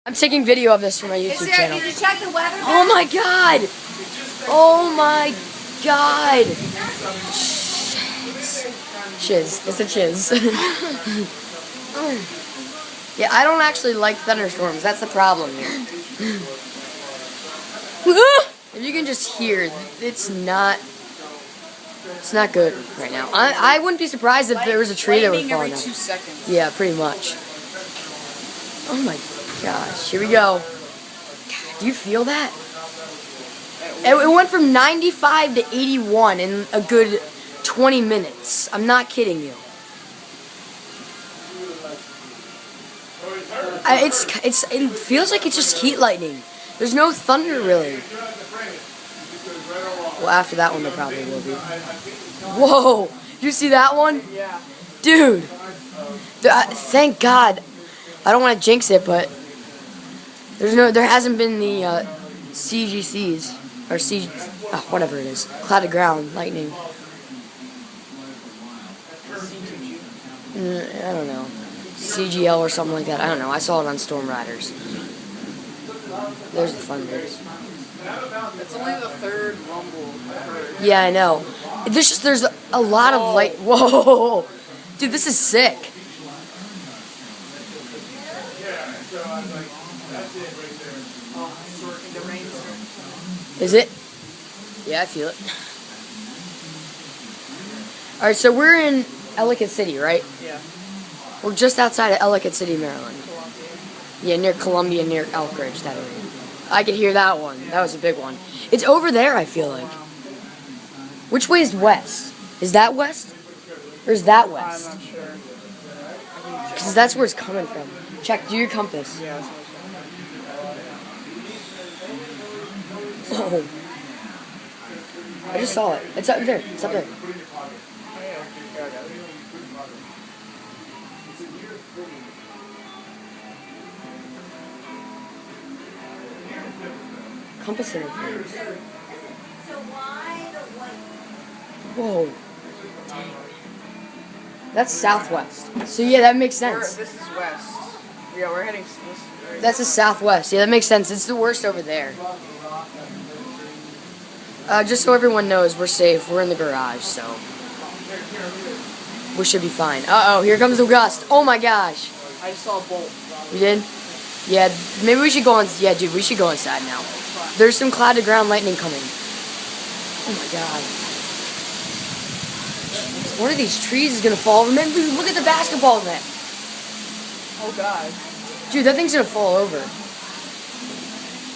I'm taking video of this for my YouTube channel. Did you check the weather? Oh my god! Oh my god! Chiz. It's a chiz. Yeah, I don't actually like thunderstorms. That's the problem here. If you can just hear, it's not good right now. I wouldn't be surprised if there was a tree that would fall down. Every 2 seconds. Yeah, pretty much. Oh my gosh, here we go. God, do you feel that? It went from 95 to 81 in a good 20 minutes. I'm not kidding you. It feels like it's just heat lightning. There's no thunder really. Well, after that one there probably will be. Whoa! You see that one? Yeah. Dude! Thank God. I don't want to jinx it, but there hasn't been the CGCs or whatever it is, clouded ground lightning. I don't know, CGL or something like that. I don't know. I saw it on Storm Riders. There's the thunder. It's only the third rumble I've heard. Yeah, I know. There's a lot of light. Whoa, dude, this is sick. Is it? Yeah, I feel it. Alright, so we're in Ellicott City, right? Yeah. We're just outside of Ellicott City, Maryland. Yeah, near Columbia, near Elkridge, that area. I could hear that one. That was a big one. It's over there, I feel like. Which way is west? Is that west? Or is that west? I'm not sure. Because that's where it's coming from. Check, do your compass. Yeah. Oh. I just saw it. It's up there. It's up there. Compass center, please. Whoa. Dang. That's southwest. So yeah, that makes sense. This is west. Yeah, we're heading. That's the southwest. Yeah, that makes sense. It's the worst over there. Just so everyone knows, we're safe. We're in the garage, so we should be fine. Uh-oh, here comes the gust. Oh my gosh. I just saw a bolt. You did? Yeah, maybe we should go on. Yeah, dude, we should go inside now. There's some cloud to ground lightning coming. Oh my god. One of these trees is gonna fall over. Man, dude, look at the basketball net. Oh god. Dude, that thing's gonna fall over.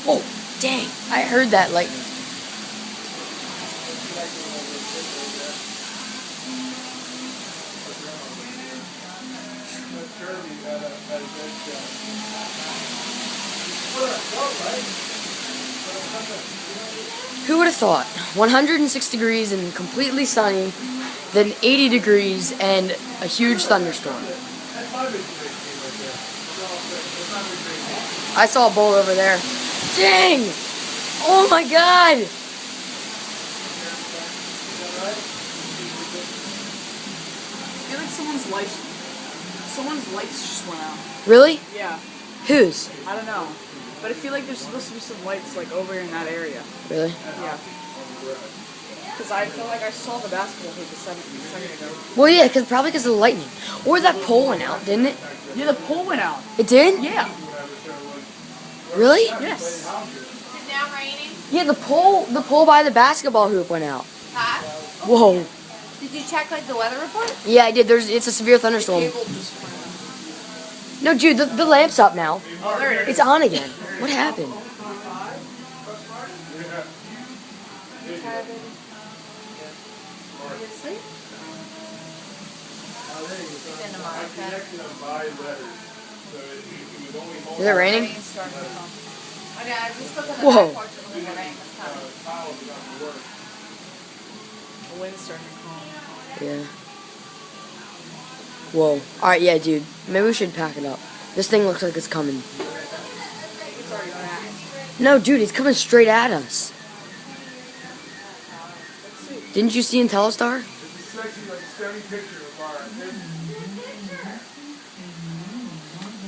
Whoa, dang. I heard that lightning. Who would have thought? 106 degrees and completely sunny, then 80 degrees and a huge thunderstorm. I saw a bolt over there. Dang! Oh my god! I feel like someone's lights just went out. Really? Yeah. Whose? I don't know. But I feel like there's supposed to be some lights like over in that area. Really? Yeah. Because I feel like I saw the basketball hoop a second ago. Well, yeah, probably because of the lightning. Or that pole went out, didn't it? Yeah, the pole went out. It did? Yeah. Really? Yes. Is it now raining? Yeah, the pole by the basketball hoop went out. Huh? Whoa. Did you check like the weather report? Yeah, I did. It's a severe thunderstorm. Cable just went out. No, dude, the lamp's up now. Oh, there it is. It's on again. What happened? Is it raining? Okay, I just looked at the Whoa. back porch and looked at the rain was coming. The wind's starting to calm. Yeah. Whoa. Alright, yeah, dude. Maybe we should pack it up. This thing looks like it's coming. It's already back. No, dude, it's coming straight at us. Didn't you see in Telestar?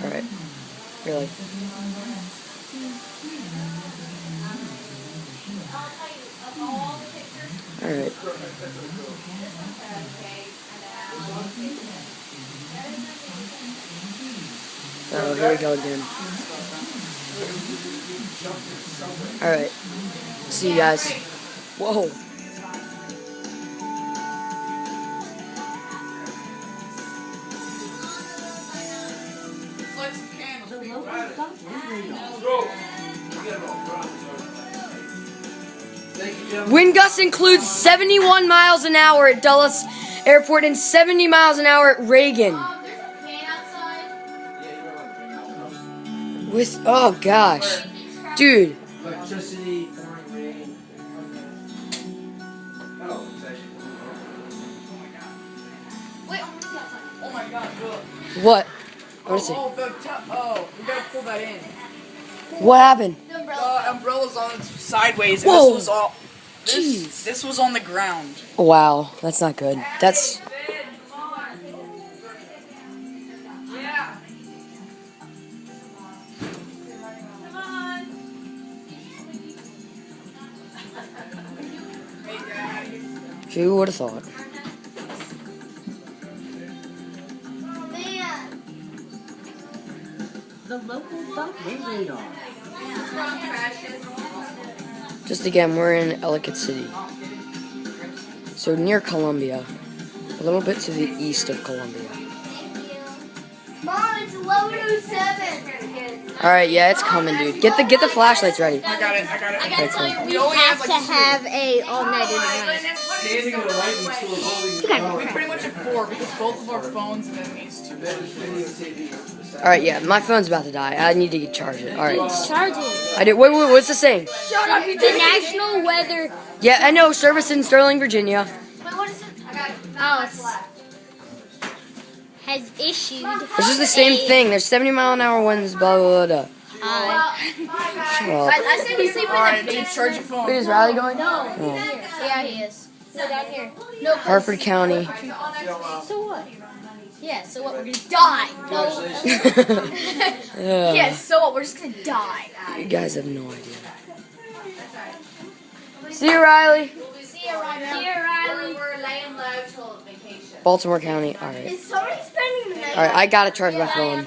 Alright. Really. Alright. Oh, here we go again. Alright. See you guys. Whoa. Light some candles. Wind gusts includes 71 miles an hour at Dulles Airport and 70 miles an hour at Reagan. There's a fan outside. With, oh gosh. Dude. Electricity, pouring rain. Oh, it's actually. Wait, I want to see outside. Oh my god, look. What? What is it? Oh, we gotta pull that in. What happened? The umbrella. The umbrella's on sideways, and Whoa. this was all. Jeez. This was on the ground. Wow, that's not good. That's. Yeah. Who would have thought? Man. The local dump radar. Just again, we're in Ellicott City. So near Columbia. A little bit to the east of Columbia. Mom, it's 11:07. Alright, yeah, it's coming, dude. Get the flashlights ready. I got it. I Okay, gotta tell you, cool. we only have have, to like, have a all-nighter tonight. Standing in the lightning store holding the power. We pretty much have 4 because both of our phones and then these 2. Alright, yeah, my phone's about to die. I need to charge it. Alright. Charging. I did. Wait, what's this saying? Shut up, you The National Weather. Yeah, I know. Service in Sterling, Virginia. Wait, what is it? I got it. Oh, it's has issued. This is the same thing. There's 70 mile an hour winds, blah, blah, blah, blah. Shut up. I said we sleep Alright, in then the charge your phone. Wait, is Riley going? No. Oh. Yeah, he is. No, down here. No. Harford County. So what? Yeah, so what? We're gonna die. No. Yeah, so what? We're just gonna die. You guys have no idea. See you, Riley. See you, Riley. We're laying low till vacation. Baltimore County. Alright. Is somebody spending the night? Alright, I gotta charge my phone.